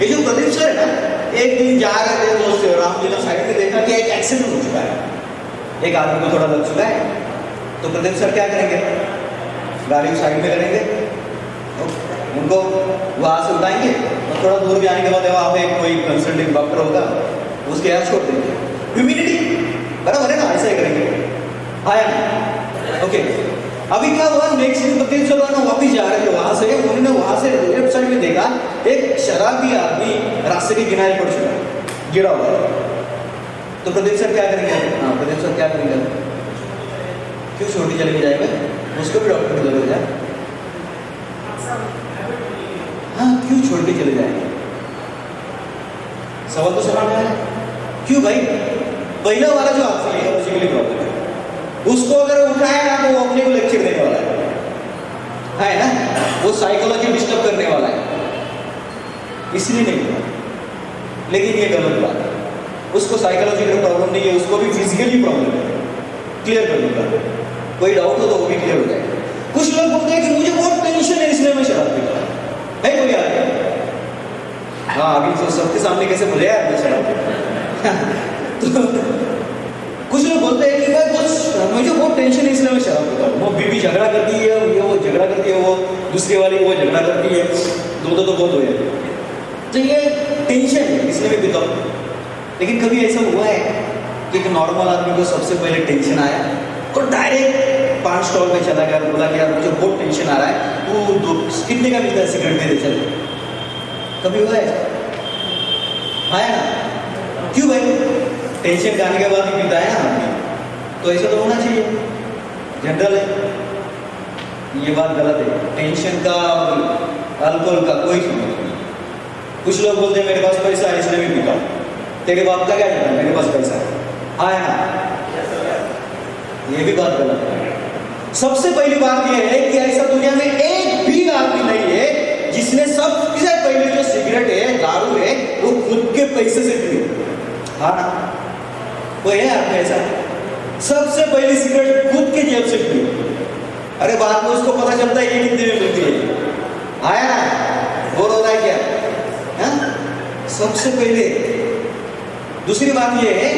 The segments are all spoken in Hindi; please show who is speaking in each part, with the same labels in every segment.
Speaker 1: ये जो प्रदीप सर है ना, एक दिन जा रहे थे दोस्त रामलीला साइड में, देखा कि एक एक्सीडेंट हो चुका है, एक आदमी को थोड़ा लग चुका है। तो प्रदीप सर क्या करेंगे, गाड़ी को साइड में करेंगे, उनको वहाँ से उठाएंगे और थोड़ा दूर भी आने के बाद वहाँ पे कोई कंसल्टिंग डॉक्टर होगा, उसके यहाँ छोड़ देंगे। ह्यूमिनिटी बराबर है ना, ऐसा ही करेंगे। आया ना, ओके। अभी क्या हुआ, नेक्स्ट दिन प्रदीप सर ना वापिस जा रहे थे वहाँ से, उन्होंने वहाँ से लेफ्ट साइड में देखा एक शराबी आदमी रास्ते के किनारे पड़ चुका है, गिरा हुआ है। तो प्रदीप सर क्या करेंगे? हाँ, प्रदीप सर क्या करेंगे? क्यों छोटी चले जाएगा, उसको भी डॉक्टर की जरूरत है। हाँ, क्यों छोड़ के चले जाएंगे? सवाल तो समझ में आया, क्यों भाई? पहला वाला जो आदमी है उसी के लिए प्रॉब्लम है, उसको अगर उठाया ना तो वो अपने को लेक्चर देने वाला है ना, वो साइकोलॉजी डिस्टर्ब करने वाला है, इसलिए नहीं हुआ। लेकिन ये गलत बात है, उसको साइकोलॉजी का प्रॉब्लम नहीं है, उसको भी फिजिकली प्रॉब्लम है। क्लियर कर दूंगा, कोई डाउट हो तो वो भी क्लियर हो जाएगा। कुछ लोग बोलते हैं कि मुझे बहुत टेंशन है इसलिए मैं शराब पीता हूं, है कोई आदमी? हाँ, अभी तो सबके सामने कैसे बोले यार मैं शराब पीता तो कुछ लोग बोलते हैं कि भाई मुझे बहुत टेंशन है इसलिए मैं शराब पीता हूँ। वो बीवी झगड़ा करती है, वो झगड़ा करती है, वो दूसरी वाली वो झगड़ा करती है, दो तो बहुत हो जाए, तो ये टेंशन है इसलिए मैं पीता हूँ। लेकिन कभी ऐसा हुआ है कि एक नॉर्मल आदमी को सबसे पहले टेंशन आया और डायरेक्ट पान स्टॉल पे चला गया, बोला कि यार मुझे बहुत टेंशन आ रहा है, तू कितने का मिलता है सिगरेट दे दे चल? कभी हुआ है? आया ना? क्यों भाई? टेंशन खाने के बाद ही पीता है ना आदमी, तो ऐसा तो होना चाहिए, जनरल है। ये बात गलत है, टेंशन का अल्कोहल का कोई संबंध नहीं। कुछ लोग बोलते हैं मेरे पास पैसा है इसलिए मैं पीता हूँ, तेरे बाप का क्या कहना है मेरे पास पैसा है? आया ना, ये भी बात गलत है। सबसे पहली बात यह है कि ऐसा दुनिया में एक भी आदमी नहीं है जिसने सबसे पहले जो सिगरेट है, दारू है, वो खुद के पैसे से पी। हाँ ना, वो है आदमी ऐसा, सबसे पहली सिगरेट खुद के जेब से पी। अरे बाद में उसको पता चलता है ये कितने में मिलती है। आया ना, बोर होता है क्या? हाँ? सबसे पहले। दूसरी बात ये है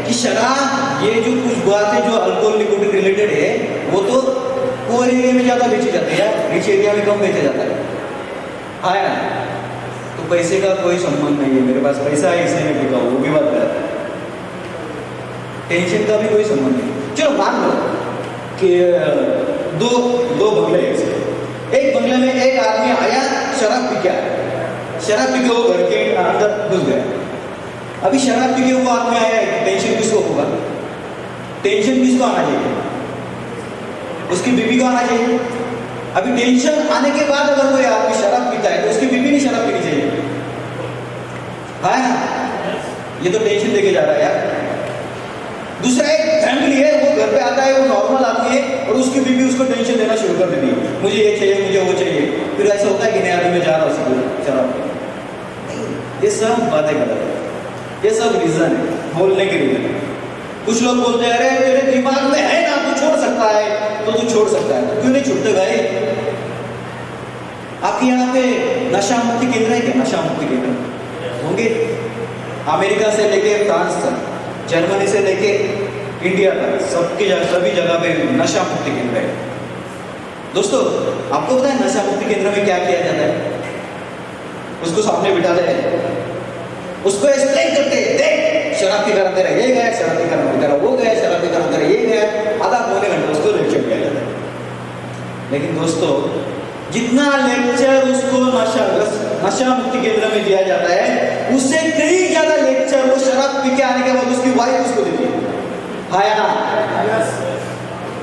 Speaker 1: कि शराब, ये जो कुछ बातें जो अल्कोहल निकोटिन रिलेटेड है, वो तो पुअर एरिया में ज्यादा बेची जाती है, रिच एरिया में कम बेचा जाता है। आया ना, तो पैसे का कोई संबंध नहीं है, मेरे पास पैसा है इसलिए मैं पीता हूँ, वो भी बात गलत है। टेंशन का भी कोई संबंध नहीं। चलो मान लो कि दो बंगले हैं, एक बंगले में एक आदमी आया, शराब पी के आया, शराब पी के वो घर के अंदर घुस गया। अभी शराब पी के वो आदमी आया, टेंशन किसको होगा? टेंशन किसको आना चाहिए? उसकी बीवी को आना चाहिए। अभी टेंशन आने के बाद अगर कोई आदमी शराब पीता है तो उसकी बीवी नहीं शराब पीनी चाहिए, है ना? ये तो टेंशन लेके जा रहा है यार। दूसरा एक फैमिली है, वो घर पे आता है, वो नॉर्मल आदमी है और उसकी बीवी उसको टेंशन देना शुरू कर देती है, मुझे ये चाहिए, मुझे वो चाहिए। फिर ऐसा होता है कि नहीं अभी मैं जा रहा हूँ शराब पीने। ये सब बातें गलत है, ये सब रीजन है, बोलने के रीजन है। कुछ लोग बोलते हैं अरे तेरे दिमाग में है ना, तू छोड़ सकता है तो तू छोड़ सकता है, तो क्यों नहीं छूटते भाई? आपके यहाँ पे नशा मुक्ति केंद्र है क्या? नशा मुक्ति केंद्र होंगे, अमेरिका से लेके फ्रांस तक, जर्मनी से लेके इंडिया तक, सभी जगह पे नशा मुक्ति केंद्र है। दोस्तों, आपको पता है नशा मुक्ति केंद्र में क्या किया जाता है? उसको सामने बिठाते हैं, उसको एक्सप्लेन करते हैं, देख शराब की तरह तेरा ये गया, शराब की तरह तेरा वो गया, शराब की तरह तेरा ये गया, आधा पौने घंटे उसको लेक्चर दिया जाता है। लेकिन दोस्तों, जितना लेक्चर उसको नशा मुक्ति केंद्र में दिया जाता है, उससे कई ज्यादा लेक्चर वो शराब पी के आने के बाद उसकी वाइफ उसको देती है। हाँ ना,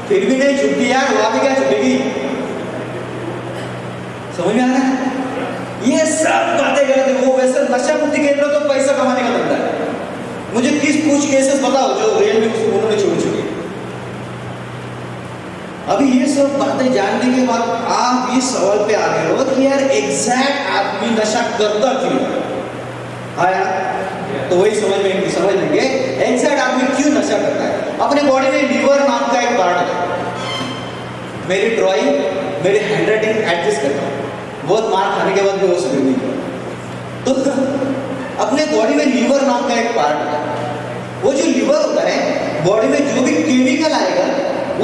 Speaker 1: फिर भी नहीं छुट्टी यार, वहां भी क्या छुटेगी? समझ में आ रहा है? ये सब बातें गलत है। वो वैसे नशा मुक्ति केंद्र तो पैसा कमाने का धंधा है। मुझे किस कुछ केसेस बताओ जो रियल में उन्होंने छोड़ चुके। अभी ये सब बातें जानने के बाद आप इस सवाल पे आ गए हो कि यार एग्जैक्ट आदमी नशा करता क्यों? आया तो वही समझ लेंगे एग्जैक्ट आदमी क्यों नशा करता है। अपने बॉडी में लीवर नाम का एक पार्ट है। मेरी ड्राइंग, मेरी हैंडराइटिंग एडजस्ट करता हूँ, बहुत मार खाने के बाद भी वो सुधर नहीं। तो अपने बॉडी में लीवर नाम का एक पार्ट होता है। वो जो लीवर होता है, बॉडी में जो भी केमिकल आएगा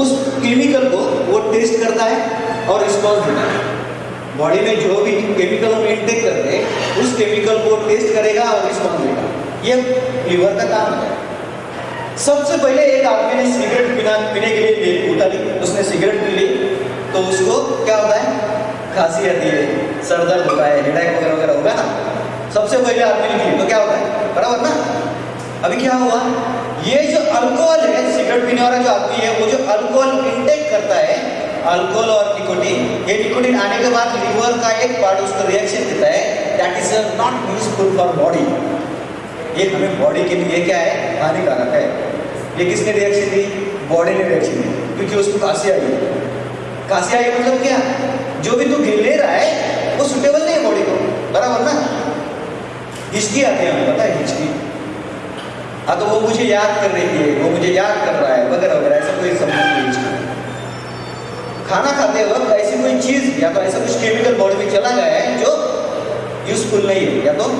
Speaker 1: उस केमिकल को वो टेस्ट करता है और रिस्पॉन्स देता है। बॉडी में जो भी केमिकल हम इंटेक करते हैं उस केमिकल को टेस्ट करेगा और रिस्पॉन्स देगा। ये लीवर का काम है। सबसे पहले एक आदमी ने सिगरेट पीने के लिए उठा ली, उसने सिगरेट पी ली तो उसको क्या होता है, खांसी आती है, सर दर्द होता है, हेडेक वगैरह वगैरह होगा ना। सबसे पहले आदमी ने की तो क्या होता है, बराबर ना। अभी क्या हुआ, ये जो अल्कोहल है, सिगरेट पीने वाला जो आदमी है वो जो अल्कोहल इंटेक करता है, अल्कोहल और निकोटीन, ये निकोटीन आने के बाद लीवर का एक पार्ट उसको रिएक्शन देता है, that is not useful for body. ये हमें बॉडी के लिए क्या है, हानिकारक है। ये किसने रिएक्शन दी, बॉडी ने रिएक्शन दी, क्योंकि उसको खांसी आई। खांसी आई मतलब क्या, जो भी तू ले रहा है वो सुटेबल नहीं है बॉडी को, बराबर ना। हिचकी आती है, हमें पता है हिचकी। हाँ तो वो मुझे याद कर रही है, वो मुझे याद कर रहा है वगैरह वगैरह, ऐसा कोई समझ नहीं। खाना खाते वक्त ऐसी कोई चीज या तो ऐसा कुछ केमिकल बॉडी में चला गया है जो यूजफुल नहीं है या तो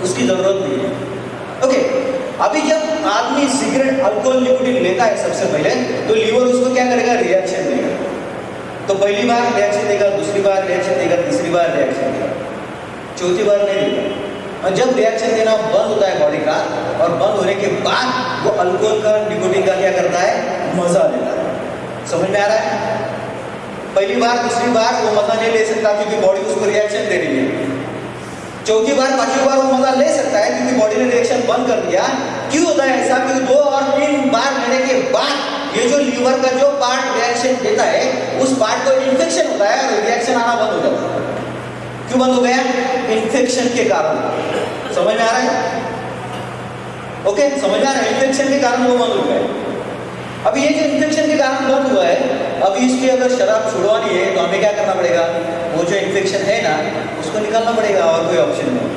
Speaker 1: उसकी जरूरत नहीं है। ओके, अभी जब आदमी सिगरेट, अल्कोहल, निकोटीन लेता है सबसे पहले तो लीवर उसको क्या करेगा, रिएक्शन देगा। तो पहली बार रिएक्शन देगा, दूसरी बार रिएक्शन देगा, तीसरी बार रिएक्शन देगा, चौथी बार नहीं देगा। और जब रिएक्शन देना बंद होता है बॉडी का, और बंद होने के बाद वो अल्कोहल का, निकोटीन का क्या करता है, मजा लेता है। समझ में आ रहा है। पहली बार, दूसरी बार वो मजा नहीं ले सकता क्योंकि बॉडी उसको रिएक्शन दे रही है। चौथी बार, पांचवी बार वो मजा ले सकता है क्योंकि बॉडी ने रिएक्शन बंद कर दिया। क्यों होता है ऐसा, क्योंकि 2 और 3 बार लेने के बाद ये जो लीवर का जो पार्ट रिएक्शन देता है उस पार्ट को इन्फेक्शन होता है और रिएक्शन आना बंद हो जाता है। क्यों बंद हो गया, इन्फेक्शन के कारण। समझ में आ रहा है, ओके, समझ में आ रहा है, इन्फेक्शन के कारण वो बंद हो गया। अब ये जो इन्फेक्शन के कारण बंद हुआ है, अब इसकी अगर शराब छुड़वानी है तो हमें क्या करना पड़ेगा, वो जो इन्फेक्शन है ना उसको निकालना पड़ेगा, और कोई ऑप्शन नहीं।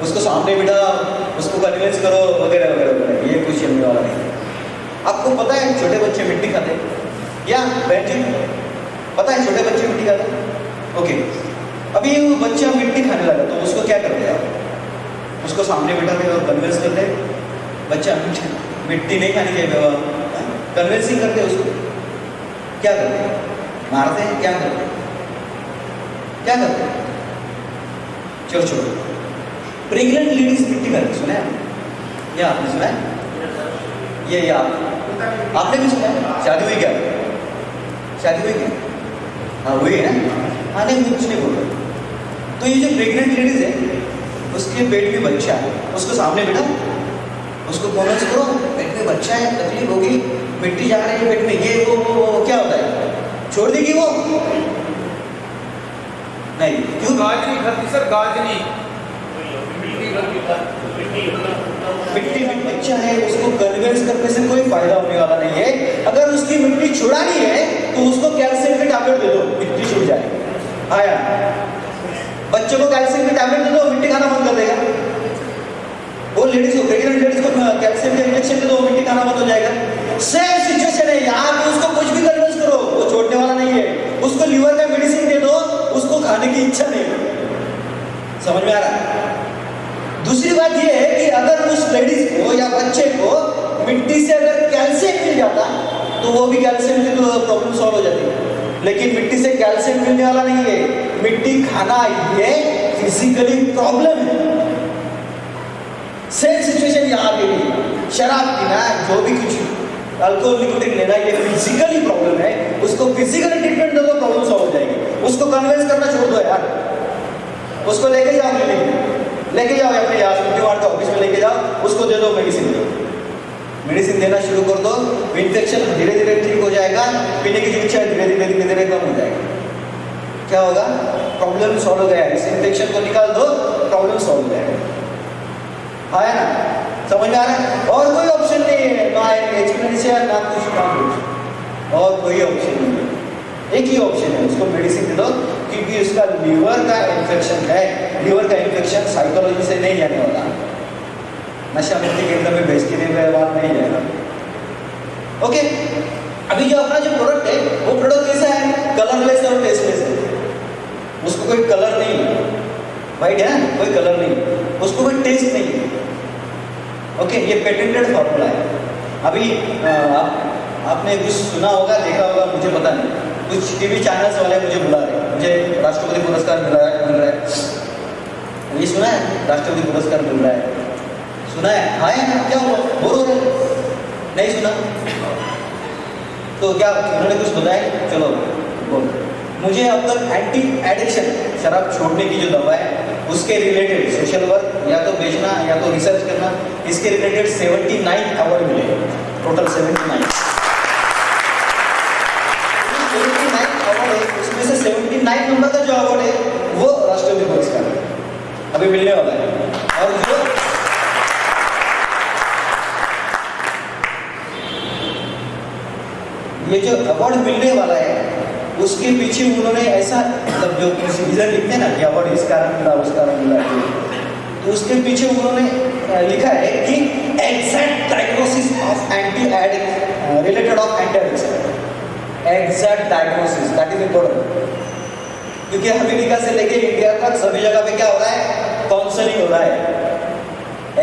Speaker 1: उसको सामने बिठा, उसको कन्विंस करो वगैरह वगैरह वगैरह, ये कुछ चलने वाला नहीं। आपको पता है छोटे बच्चे मिट्टी खाते या बहन जी, पता है छोटे बच्चे मिट्टी खाते? ओके, अभी वो बच्चा मिट्टी खाने लगा तो उसको क्या करते आप, उसको सामने बिठाते और कन्विंस करते, बच्चा मिट्टी नहीं खानी चाहिए, कन्विंसिंग करते उसको, क्या करते, मारते हैं, क्या करते, क्या करते, चलो छोड़ो। प्रेग्नेंट लेडीज मिट्टी खाती, सुना है या आपने सुना है? ये आपने भी सुना है? शादी हुई क्या, शादी हुई क्या? हाँ हुई है ना। हाँ नहीं, मैं कुछ नहीं बोल रहा। तो ये जो प्रेग्नेंट लेडीज है उसके पेट में बच्चा है, उसको सामने बिठा, उसको कॉन्विंस करो पेट में बच्चा है, तकलीफ होगी, मिट्टी जा रही है पेट में, ये वो क्या होता है, छोड़ देगी वो? नहीं, क्यों?
Speaker 2: गाजनी खाती सर, गाजनी
Speaker 1: मिट्टी में बच्चा है, उसको कन्विंस करने से कोई फायदा होने वाला नहीं है। अगर उसकी मिट्टी छुड़ानी है तो उसको कैल्शियम की टैबलेट दे दो, मिट्टी छूट जाए। आया, बच्चे को कैल्शियम की टैबलेट दे दो, मिट्टी खाना बंद कर देगा। वो लेडीज को, प्रेग्नेंट लेडीज को कैल्शियम के इंजेक्शन दे दो, मिट्टी खाना बंद हो जाएगा। सेम सिचुएशन है यहाँ पे, उसको कुछ भी कन्विंस करो वो छोड़ने वाला नहीं है। उसको लीवर का मेडिसिन दे दो, उसको खाने की इच्छा नहीं। समझ में आ रहा है? दूसरी बात यह है कि अगर उस लेडीज को या बच्चे को मिट्टी से अगर कैल्शियम मिल जाता तो वो भी कैल्शियम की तो प्रॉब्लम सॉल्व हो जाती, लेकिन मिट्टी से कैल्शियम मिलने वाला नहीं है। मिट्टी खाना ये फिजिकली प्रॉब्लम है। सेम सिचुएशन यहाँ पे भी, शराब पीना, जो भी कुछ अल्कोहल, निकोटीन लेना, ये फिजिकली प्रॉब्लम है। उसको फिजिकली ट्रीटमेंट दो तो प्रॉब्लम सॉल्व हो जाएगी। उसको कन्विंस करना छोड़ दो यार, उसको लेके जाओ क्लिनिक, लेके जाओ अपने यहाँ स्मृति वार्ड का ऑफिस में लेके जाओ, उसको दे दो मेडिसिन, मेडिसिन देना शुरू कर दो, इन्फेक्शन धीरे धीरे ठीक हो जाएगा, पीने की जो इच्छा धीरे धीरे धीरे धीरे कम हो जाएगा। क्या होगा, प्रॉब्लम सॉल्व हो गया। इस इन्फेक्शन को निकाल दो, प्रॉब्लम सॉल्व हो जाएगा। आया ना, समझ में आ रहा है? और कोई ऑप्शन नहीं है, ना एक्सप्लेनेशन, ना कुछ, ना कुछ, और कोई ऑप्शन नहीं है। एक ही ऑप्शन है, उसको मेडिसिन दे दो, क्योंकि उसका लीवर का इन्फेक्शन है। लीवर का इन्फेक्शन साइकोलॉजी से नहीं जाने वाला, नशा मुक्ति केंद्र में भेज के बात नहीं जाएगा। ओके, अभी जो अपना जो प्रोडक्ट है वो प्रोडक्ट कैसा है, कलरलेस और टेस्टलेस है। उसको कोई कलर नहीं है, वाइट है ना, कोई कलर नहीं, उसको कोई टेस्ट नहीं है। ओके, ये पेटेंटेड फॉर्मूला है। अभी आपने कुछ सुना होगा, देखा होगा, मुझे पता नहीं, कुछ टीवी चैनल्स वाले मुझे बुला रहे, मुझे राष्ट्रपति पुरस्कार मिल रहा है। ये सुना है राष्ट्रपति पुरस्कार मिल रहा है? सुना है? हाँ है ना? क्या हुआ, बोर हो रहे? नहीं सुना तो क्या उन्होंने कुछ बताया? चलो बोल। मुझे अब तक एंटी एडिक्शन, शराब छोड़ने की जो दवा है उसके रिलेटेड सोशल वर्क या तो बेचना या तो रिसर्च करना, इसके रिलेटेड 79 अवार्ड मिले, टोटल 79 अवार्ड है। उसमें से 79 नंबर का जो अवार्ड है वो राष्ट्रपति पुरस्कार अभी मिलने वाला है। और जो ये जो अवार्ड मिलने वाला है उसके पीछे उन्होंने ऐसा, मतलब जो रीजन लिखते हैं ना कि अवार्ड इस कारण मिला, उस कारण मिला, तो उसके पीछे उन्होंने लिखा है कि exact diagnosis of anti addict related of anti addiction, exact diagnosis, that is important. क्योंकि अमेरिका से लेके इंडिया तक सभी जगह पे क्या हो रहा है, काउंसलिंग हो रहा है।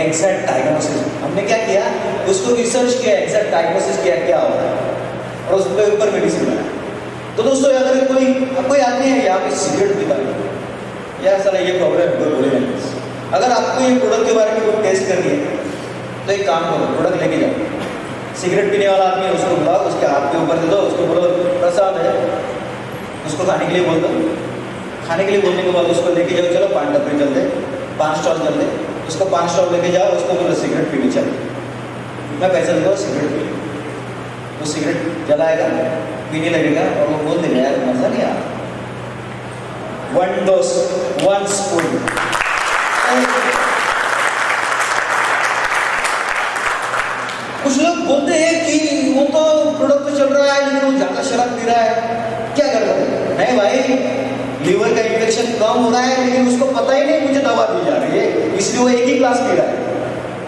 Speaker 1: एग्जैक्ट डायग्नोसिस हमने क्या किया, उसको रिसर्च किया, एग्जैक्ट डायग्नोसिस किया क्या हो रहा है और उसके ऊपर मेडिसिन बनाया। तो दोस्तों अगर कोई आदमी है यहाँ पे सिगरेट पीता है, यार साला ये प्रॉब्लम है, कोई बोले नहीं। अगर आपको ये प्रोडक्ट के बारे में कोई टेस्ट करनी है तो एक काम करो, प्रोडक्ट लेके जाओ, सिगरेट पीने वाला आदमी है उसको बुलाओ, उसके हाथ के ऊपर दे दो, उसको बोलो प्रसाद है, उसको खाने के लिए बोल दो। खाने के लिए बोलने के बाद उसको लेके जाओ, चलो 5 डब्बे चलते, 5 स्टॉल चलते, उसको 5 स्टॉल लेके जाओ, उसको बोलो सिगरेट पीनी चाहिए, मैं पैसे दूंगा, सिगरेट पी। वो सिगरेट जलाएगा, पीने लगेगा और वो बोल देगा यार मजा नहीं आया, 1 डोज 1 स्पून। कुछ लोग बोलते हैं कि वो तो प्रोडक्ट तो चल रहा है लेकिन वो ज्यादा शराब पी रहा है, क्या कर रहा है? नहीं भाई, लीवर का इन्फेक्शन कम हो रहा है लेकिन उसको पता ही नहीं मुझे दवा दी जा रही है, इसलिए वो एक ही ग्लास पी रहा है।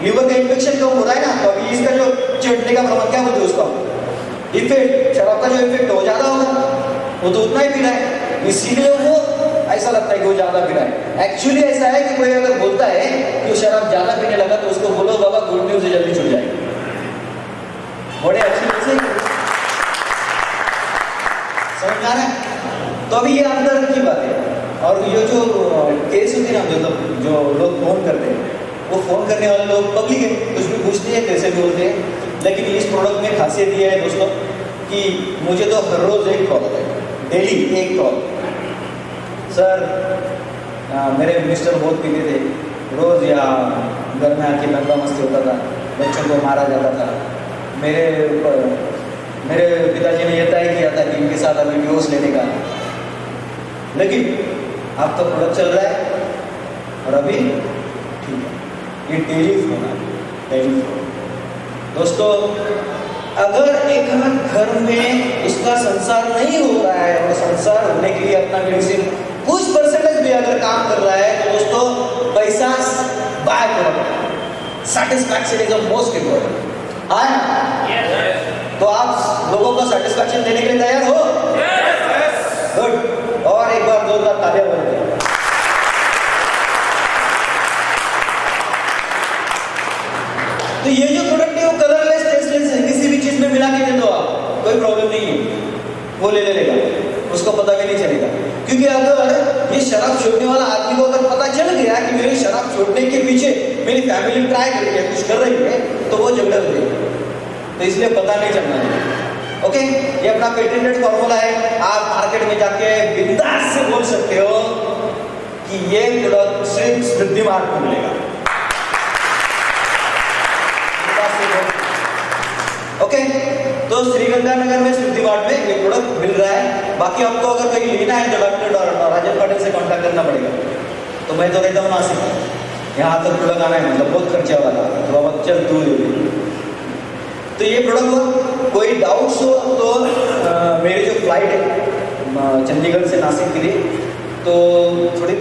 Speaker 1: लीवर का इन्फेक्शन कम हो रहा है ना, तो अभी इसका जो चिढ़ने का प्रमाण क्या बोलते हैं उसको, इफेक्ट, शराब का जो इफेक्ट हो ज्यादा होगा, वो तो उतना ही पी रहा है, इसीलिए वो ऐसा लगता है कि वो ज्यादा पी रहा है। एक्चुअली ऐसा है कि कोई अगर बोलता है कि वो शराब ज्यादा पीने लगा तो उसको बोलो बाबा गुड न्यूज है, जल्दी छूट जाएगी। बड़े अच्छी से समझ आ रहा है? तो अभी ये अंदर की बात है। और ये जो केस होती है ना, जो लोग फोन करते हैं, वो फोन करने वाले लोग पब्लिक है, कुछ भी पूछते हैं, कैसे भी बोलते हैं, लेकिन इस प्रोडक्ट में खासियत ये है दोस्तों कि मुझे तो हर रोज एक कॉल आता है, डेली एक कॉल, सर मेरे मिनिस्टर बहुत पीते थे, रोज या घर में आके दंगा मस्ती होता था, बच्चों को मारा जाता था, मेरे पिताजी ने यह तय किया था कि इनके साथ अभी डिवोर्स लेने का, लेकिन आपका प्रोडक्ट चल रहा है और अभी ठीक है। ये डेली फोन है, डेली फोन। दोस्तों अगर एक घर में उसका संसार नहीं हो रहा है और संसार होने के लिए अपना मेडिसिन कुछ परसेंटेज भी अगर काम कर रहा है तो दोस्तों पैसा बाय करो, satisfaction is the most important. तो आप लोगों को सेटिस्फैक्शन देने के लिए तैयार हो? गुड। और एक बार 2 बार तालियां बजाइए। तो ये जो प्रोडक्ट है वो कलरलेस टेस्टलेस है, किसी भी चीज में मिला के दे दो आप, कोई प्रॉब्लम नहीं है, वो ले लेगा, उसको पता भी नहीं चलेगा। क्योंकि अगर ये शराब छोड़ने वाला आदमी को अगर पता चल गया कि मेरे शराब छोड़ने के पीछे मेरी फैमिली ट्राई कर रही है, कुछ कर रही है, तो वो झगड़ा करेगी, तो इसलिए पता नहीं चलना चाहिए। ओके, ये अपना पेटेंटेड फॉर्मूला है, आप मार्केट में जाके बिंदास से बोल सकते हो कि ये प्रोडक्ट सिर्फ स्मृति मार्ट में मिलेगा। ओके, तो श्रीगंगानगर में स्मृति मार्ट में ये प्रोडक्ट मिल रहा है। बाकी आपको अगर कहीं लेना है तो डॉक्टर राजन पाटिल से कांटेक्ट करना पड़ेगा। तो मैं तो रहता हूँ नासिक, यहाँ तक प्रोडक्ट आना है मतलब बहुत खर्चा वाला, तो बाबा चल तू तो ये प्रोडक्ट हो, कोई डाउट्स हो तो मेरी जो फ्लाइट है चंडीगढ़ से नासिक के लिए, तो थोड़ी